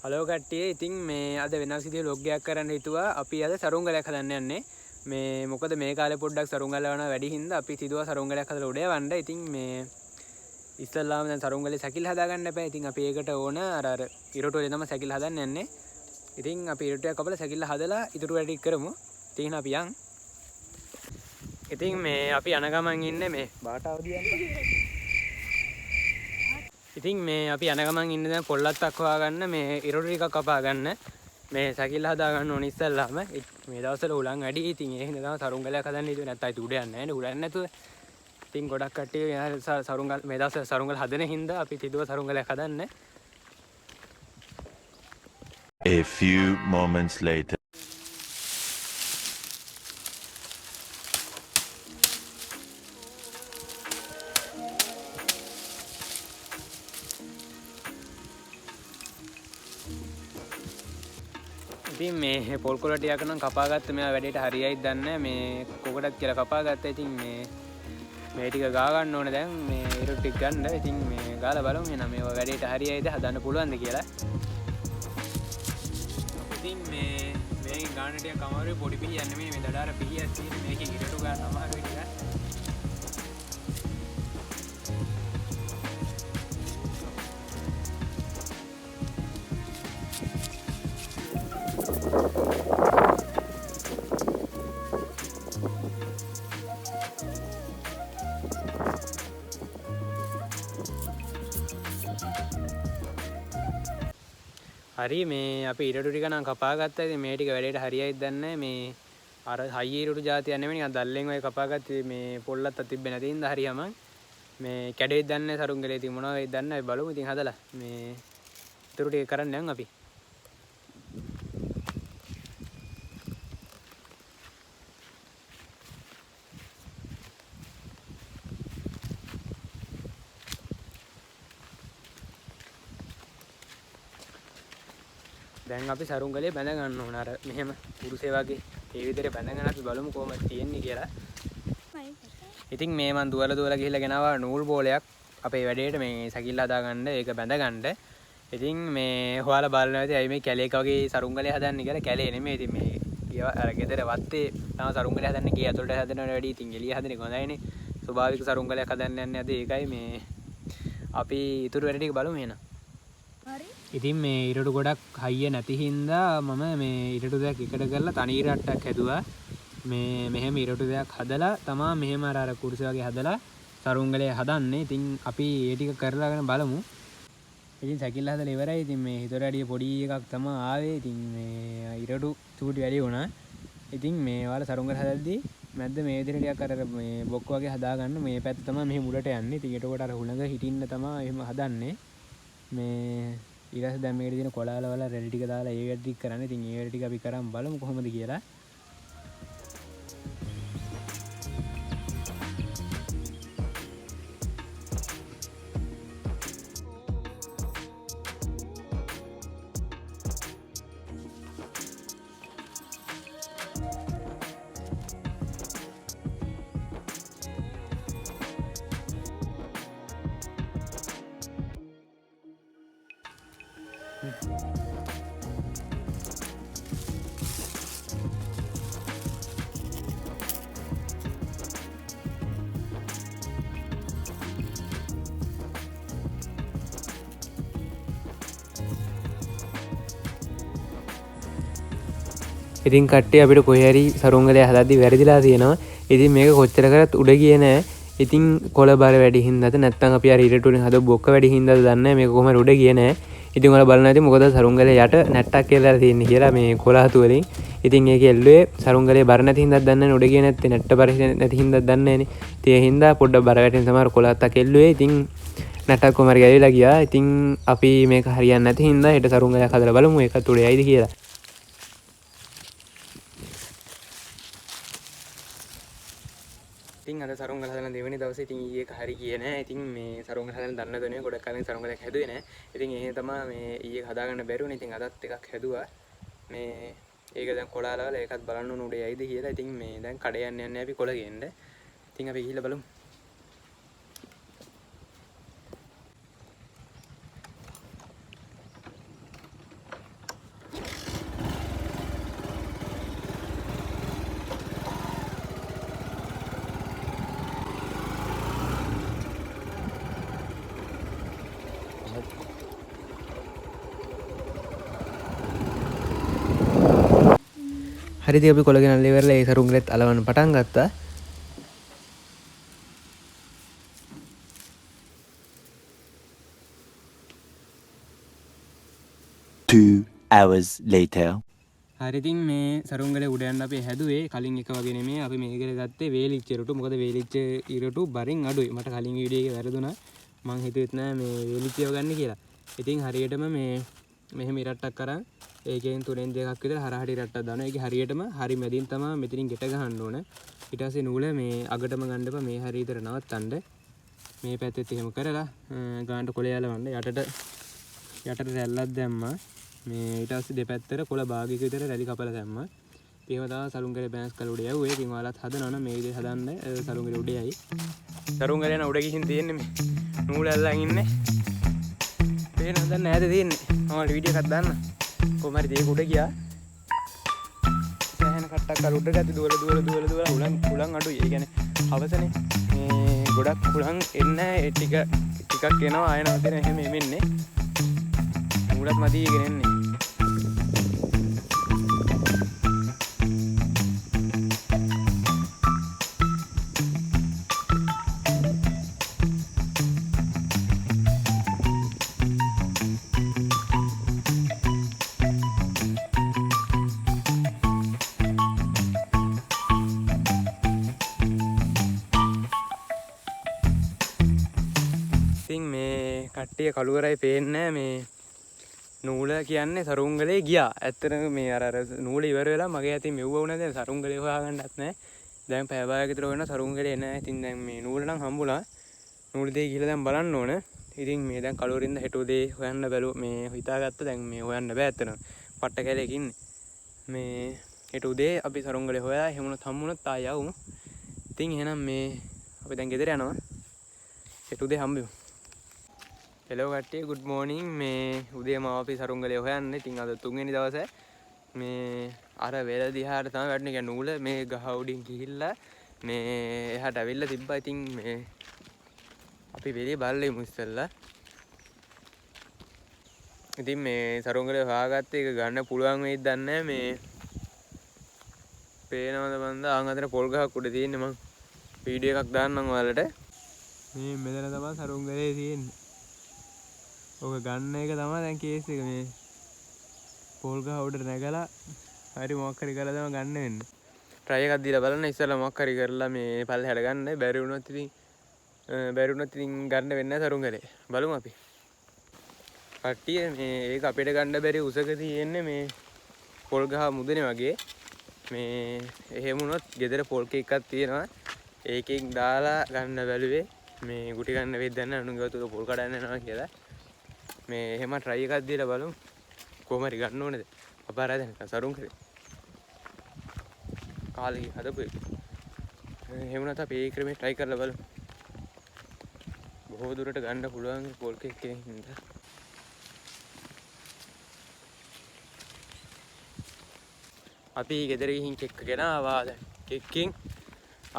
Hello කට්ටිය. ඉතින් මේ අද වෙනස් විදිහේ vlog එකක් කරන්න හිතුවා. අපි අද සරුංගලයක් හදන්න යන්නේ. මේ මොකද මේ කාලේ පොඩ්ඩක් සරුංගල යන වැඩි හින්දා අපි හිතුවා සරුංගලයක් හදලා උඩ යවන්න. ඉතින් මේ ඉස්සල්ලාම දැන් සරුංගලේ සැකිල්ල හදාගන්න බෑ. ඉතින් අපි ඒකට ඕන අර ඉරටු වලින් තමයි සැකිල්ල හදන්න යන්නේ. ඉතින් අපි ඉරටුවක් කපලා සැකිල්ල හදලා ඉතුරු වැඩි කරමු. ඉතින් අපි යන්. ඉතින් මේ අපි යන ගමන් ඉන්නේ මේ බාටාව දියන්න. ඉතින් මේ අපි යන ගමන් ඉන්නේ දැන් පොල්ලත්තක් හොයාගන්න මේ ඉරටු ටිකක් කපා ගන්න මේ සැකිල්ල හදා ගන්න ඕනේ ඉස්සල්ලාම. මේ දවස්වල උලන් වැඩි. ඉතින් ඒ හින්දා තමයි සරුංගලයක් හදන්න හිතුවේ. නැත්නම් ඒක උඩ යන්නේ නැහැ නේ. උඩ යන්නේ නැතුව. ඉතින් ගොඩක් කට්ටිය සරුංගල මේ දවස්වල සරුංගල හදන හින්දා අපි හිතුවා සරුංගලයක් හදන්න. A few moments later. ඉතින් මේ පොල් කොළ ටිකක් නම් කපා ගත්ත. මේවා වැඩේට හරියයිද දන්නේ නැහැ. මේ කොකටත් කියලා කපා ගත්තා. ඉතින් මේ ටික ගා ගන්න ඕනේ දැන් මේ ඉරටු ටික ගන්න. ඉතින් මේ ගාලා බලමු එහෙනම් මේවා වැඩේට හරියයිද හදන්න පුළුවන්ද කියලා. ඉතින් මේකෙන් ගාන ටික කමාරුයි. පොඩි පිහියක් නෙමෙයි මේ දඩාර පිහියක් තියෙන. මේකෙන් ඉරටු ගන්න අමාරුයි ටික. හරි මේ අපි ඉරටු ටික නම් කපා ගත්තා. ඉතින් මේ ටික වැඩේට හරියයිද දන්නේ නැහැ. මේ අර හයිය ඉරටු જાතියක් නෙමෙයි නිකන් දැල්ලෙන් ඔය කපා ගත්තේ මේ පොල්ලත් තිබ්බේ නැති හින්දා හරියම මේ කැඩෙයිද දන්නේ නැහැ. සරුංගලේ ඉතින් මොනවා වෙයිද දන්නේ නැහැ. බලමු ඉතින් හදලා මේ ඉතුරු ටික කරන්න යන් අපි. දැන් අපි සරුංගලේ බැඳ ගන්න ඕන අර මෙහෙම පුරුසේ වගේ ඒ විදිහට බැඳගෙන අපි බලමු කොහොමද තියෙන්නේ කියලා. ඉතින් මේ මන් දුවලා ගිහිල්ලා ගෙනාවා නූල් බෝලයක් අපේ වැඩේට මේ සැකිල්ල හදා ගන්න ඒක බැඳ ගන්න. ඉතින් මේ හොයාලා බලනවා ඉතින් අයි මේ කැලේක වගේ සරුංගලේ හදන්නේ කියලා. කැලේ නෙමෙයි. ඉතින් මේ අර ගෙදර වත්තේ තමයි සරුංගලේ හදන්නේ. ගේ ඇතුළට හදනවට වැඩිය ඉතින් එළිය හදන්නේ හොඳයිනේ. ස්වභාවික සරුංගලයක් හදන්න යන්නේ අද ඒකයි මේ අපි ඉතුරු වැඩ ටික බලමු එහෙනම්. ඉතින් මේ ඉරටු ගොඩක් හයිය නැති හින්දා මම මේ ඉරටු දෙයක් එකට කරලා තනි ඉරට්ටක් හැදුවා. මේ මෙහෙම ඉරටු දෙයක් හදලා තමා මෙහෙම අර කුරුසේ වගේ හදලා සරුංගලේ හදන්නේ. ඉතින් අපි ඒ ටික කරලාගෙන බලමු. ඉතින් සැකිල්ල හදලා ඉවරයි. ඉතින් මේ හිතට වැඩිය පොඩි එකක් තමයි ආවේ. ඉතින් මේ ඉරටු චූටි වැඩි වුණා. ඉතින් මේ වල සරුංගල හදද්දී මැද්ද මේ විදිහට ටිකක් අර මේ බොක්ක වගේ හදාගන්න මේ පැත්ත තමයි මෙහෙම උඩට යන්නේ. ඉතින් ඒකට අර හුළඟ හිටින්න තමයි එහෙම හදන්නේ. මේ ඊළඟට දැන් මේකට තියෙන කොළාල වල රෙඩි ටික දාලා ඒ වැඩ ටික කරන්නේ. ඉතින් ඒ වැඩ ටික අපි කරන් බලමු කොහොමද කියලා. ඉතින් කට්ටිය අපිට කොහේ හරි සරුංගලය හදද්දි වැරදිලා තියෙනවා. ඉතින් මේක කොච්චර කරත් උඩ ගියේ නෑ. ඉතින් කොළ බර වැඩි හින්දාද නැත්නම් අපි අර ඉරටු වලින් හදපු බොක්ක වැඩි හින්දාද දන්නේ නෑ. මේක කොහොමද උඩ ගියේ නෑ. ඉතින් ඔයාලා බලන්න ඇති මොකද සරුංගලේ යට නැට්ටක් කියලා තියෙන්නේ කියලා මේ කොළහතු වලින්. ඉතින් ඒක එල්ලුවේ සරුංගලේ බර නැති හින්දාද දන්නේ නෑ. උඩ ගියේ නැත්තේ නැට්ට බර නැති හින්දාද දන්නේ නෑනේ. ඉතින් ඒ හින්දා පොඩ්ඩක් බර වැටෙන සමහර කොළහත්තක් එල්ලුවේ. ඉතින් නැට්ටක් කොමාරි ගෑවිලා ගියා. ඉතින් අපි මේක හරියන්නේ නැති හින්දා හෙට සරුංගලයක් හදලා බලමු ඒකත් උඩ යයිද කියලා. ඉතින් අද සරුංගල හදන දෙවෙනි දවසේ ඉතින් ඊයේ එක හරි ගියේ නෑ. ඉතින් මේ සරුංගල හදන දන්න දනේ ගොඩක් කලින් සරුංගලයක් හැදුවේ නෑ. ඉතින් ඒ තමයි මේ ඊයේ හදාගන්න බැරි වුණේ. ඉතින් අදත් එකක් හැදුවා. මේ ඒක දැන් කොළාලවල ඒකත් බලන්න ඕන උඩ යයිද කියලා. ඉතින් මේ දැන් කඩේ යන්නේ අපි කොළ ගේන්න. ඉතින් අපි ගිහිල්ලා බලමු. හරිද අපි කොළ ගෙනල්ලා ඉවරලා ඒ සරුංගලෙත් අලවන්න පටන් ගත්තා. 2 hours later. හරි ඉතින් මේ සරුංගලේ උඩ යන්න අපි හැදුවේ කලින් එක වගේ නෙමෙයි අපි මේකට ගත්තේ වේලිච්ච ඉරටු. මොකද වේලිච්ච ඉරටු බරින් අඩුයි. මට කලින් වීඩියෝ එකේ වැරදුනා. මං හිතුවෙත් නෑ මේ වේලිච්චව ගන්න කියලා. ඉතින් හරියටම මේ මෙහෙම ඉරට්ටක් කරන් ඒකෙන් තුනෙන් දෙකක් විතර හරහට ඉරට්ටක් දානවා. ඒක හරියටම හරි මැදින් තමයි මෙතනින් ගෙට ගහන්න ඕන. ඊට පස්සේ නූල මේ අගටම ගන්න එපා. මේ හරිය විතර නවත්තන්න. මේ පැත්තෙත් එහෙම කරලා ගානට කොළ යලවන්න. යටට රැල්ලක් දැම්මා. මේ ඊට පස්සේ දෙපැත්තට කොළ භාගයක විතර රැලි කපලා දැම්මා. එහෙම තමයි සරුංගලේ බෑන්ස් කළ උඩ යවුවේ. ඉතින් ඔයාලත් හදනවනම් මේ විදිහට හදන්න සරුංගලේ උඩ යයි. සරුංගලේ යන උඩ ගිහින් තියෙන්නේ මේ නූල ඇල්ලන් ඉන්නේ. පේන හදන්න ඈත තියෙන්නේ. මම වීඩියෝ එකක් දාන්න. කොහොම හරි ඒක උඩ ගියා. සෑහෙන කට්ටක් අර උඩ ගත්තේ දුවල හුලං අඩුයි. ඒ කියන්නේ අවසනේ මේ ගොඩක් හුලං එන්න ඒ ටිකක් එනවා ආය නැවතින එහෙම එන්නේ. නූලත් මදි ඉගෙන එන්නේ. ඉතින් මේ කට්ටිය කළුවරයි පේන්නේ මේ නූල කියන්නේ සරුංගලේ ගියා. ඇත්තටම මේ අර නූල ඉවර වෙලා මගේ අතින් මෙව්ව වුණා. දැන් සරුංගලේ හොයාගන්නත් නැහැ. දැන් පැය භාගයක විතර වෙනවා සරුංගලේ නැහැ. ඉතින් දැන් මේ නූල නම් හම්බුණා. නූල දෙය ගිහලා දැන් බලන්න ඕන. ඉතින් මේ දැන් කළුවරින්ද හෙට උදේ හොයන්න බැලුවා. මේ හිතාගත්ත දැන් මේ හොයන්න බෑ ඇත්තටම. පට්ට කැලේක ඉන්නේ. මේ හෙට උදේ අපි සරුංගලේ හොයා එහෙමුණත් හම්බුණත් ආය යවමු. ඉතින් එහෙනම් මේ අපි දැන් ගෙදර යනවා. හෙට උදේ හම්බෙමු. හෙලෝ කට්ටිය good morning. මේ උදේම අපි සරුංගලේ හොයන්නේ. ඉතින් අද තුන්වෙනි දවසේ මේ අර වෙල දිහාට තමයි වැටුනේ. කියන්නේ නූල මේ ගහ උඩින් ගිහිල්ලා මේ එහාට ඇවිල්ලා තිබ්බා. ඉතින් මේ අපි වෙලේ බලලෙමු ඉස්සෙල්ලා. ඉතින් මේ සරුංගලේ හොයාගත්තේ ඒක ගන්න පුළුවන් වෙයිද දන්නේ නැහැ. මේ පේනවද බන්ද ආන් අතර පොල් ගහක් උඩ තියෙන්නේ. මං වීඩියෝ එකක් දාන්නම් ඔයාලට. මේ මෙතන තමයි සරුංගලේ තියෙන්නේ. ඔක ගන්න එක තමයි දැන් කේස් එක. මේ පොල් ගහ උඩට නැගලා හරි මොකක් හරි කරලා තමයි ගන්න වෙන්නේ. try එකක් දීලා බලන්න ඉස්සෙල්ලා මොකක් හරි කරලා මේ පල්ලෙහාට ගන්න. බැරි වුණොත් ඉතින් ගන්න වෙන්නේ නැහැ සරුංගලේ. බලමු අපි. කට්ටිය මේ ඒක අපිට ගන්න බැරි උසක තියෙන්නේ මේ පොල් ගහ මුදනේ වගේ. මේ එහෙම වුණොත් ගෙදර පොල් කේක් එකක් තියෙනවා. ඒකෙන් දාලා ගන්න බැලුවේ. මේ ගුටි ගන්න වෙද්ද නැහැ. අනුන් ගාතු පොල් කඩන්න යනවා කියලා. මේ එහෙම try එකක් දීලා බලමු. කොහොම හරි ගන්න ඕනේද? අපාරයි දැන් සරුංගලේ. කාලේ හදපු එක. එහෙම නැත්නම් අපි ඒ ක්‍රමේ try කරලා බලමු. බොහෝ දුරට ගන්න පුළුවන් පොල් කේක් එකකින් හින්දා. අපි ගෙදර ගිහින් කෙක්ක ගෙනාවා. දැන් කෙක්කින්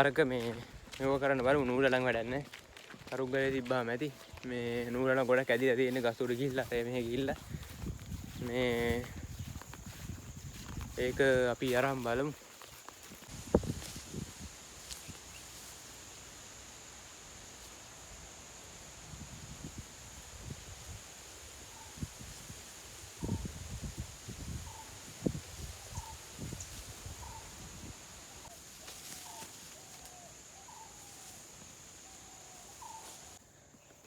අරක මේ මේව කරන්න බලමු. නූල නම් වැඩක් නැහැ. සරුංගලේ තිබ්බාම ඇති. මේ නූල නම් ගොඩක් ඇදිලා තියෙන්නේ ගස් උඩ ගිහිල්ලා මෙහෙ ගිහිල්ලා. මේ ඒක අපි අරන් බලමු.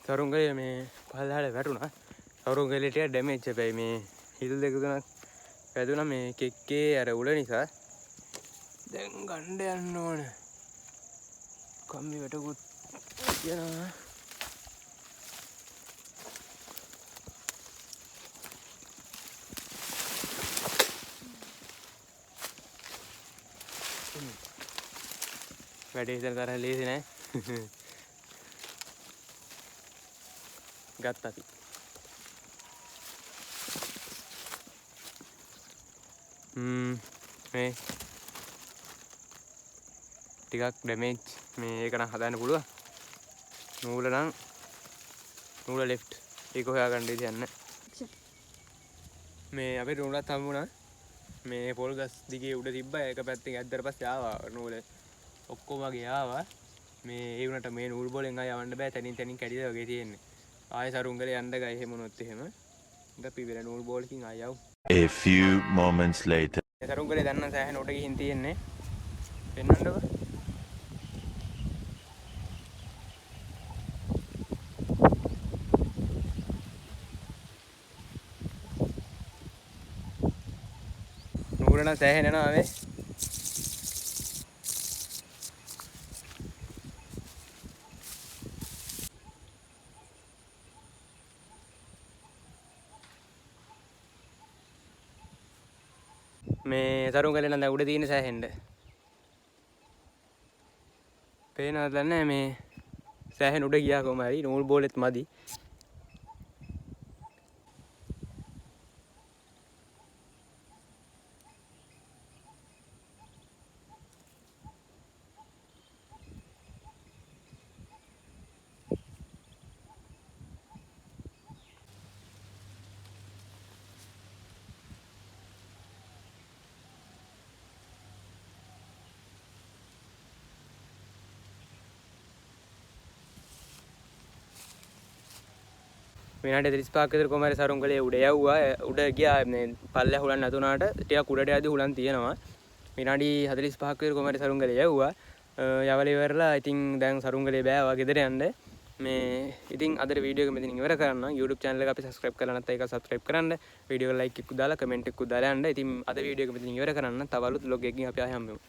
සරුංගලේ මේ පහළට වැටුණා. සරුංගලේ ටික ඩැමේජ් වෙයි. මේ හිල් දෙක තුනක් වැදුණා මේ කෙක්කේ අර උල නිසා. දැන් ගන්න යන්න ඕන. කම්බි වැටකුත් යනවා. වැඩේ ඉතින් තරහ ලේසි නෑ. ගත්තා අපි. මේ ටිකක් ඩැමේජ්. මේ ඒක නම් හදන්න පුළුවන්. නූල ලෙෆ්ට්. ඒක හොයාගන්න ඉතින් යන්න. මේ අපේ නූලත් හම්බුණා. මේ පොල් ගස් දිගේ උඩ තිබ්බා එක පැත්තකින් ඇද්දට පස්සේ ආවා නූල ඔක්කොම වගේ ආවා මේ ඒ වුණාට මේ නූල් බෝලෙන් ආය යවන්න බෑ තනින් තනින් කැඩිලා වගේ තියෙන්නේ ආයෙ සරුංගලේ යන්න ගයි එහෙම වුණොත් එහෙම අපි වෙන නූල් බෝලකින් ආය යවු A few moments later. සරුංගලේ දැන් නම් සෑහෙන උඩ ගිහින් තියෙන්නේ පෙන්නන්නකො නූල නම් සෑහෙන යනවා මේ මේ සරුංගලේ නම් දැන් උඩ තියෙන සෑහෙන්න පේනවද නැහැ මේ සෑහෙන උඩ ගියා කොහම හරි නූල් බෝලෙත් මදි විනාඩි 35ක් විතර කොහම හරි සරුංගලේ උඩ යවුවා උඩ ගියා මේ පල්ලෙහ හුලන් නැතුණාට ටිකක් උඩට යද්දි හුලන් තියෙනවා විනාඩි 45ක් විතර කොහම හරි සරුංගලේ යවුවා යවල ඉවරලා ඉතින් දැන් සරුංගලේ බෑවා ගෙදර යන්න මේ ඉතින් අද වීඩියෝ එක මෙතනින් ඉවර කරන්න YouTube channel එක අපි subscribe කරලා නැත්නම් ඒක subscribe කරන්න වීඩියෝ එක like එකක් දාලා comment එකක් දාලා යන්න ඉතින් අද වීඩියෝ එක මෙතනින් ඉවර කරන්න තව අලුත් vlog එකකින් අපි ආයෙ හම්බෙමු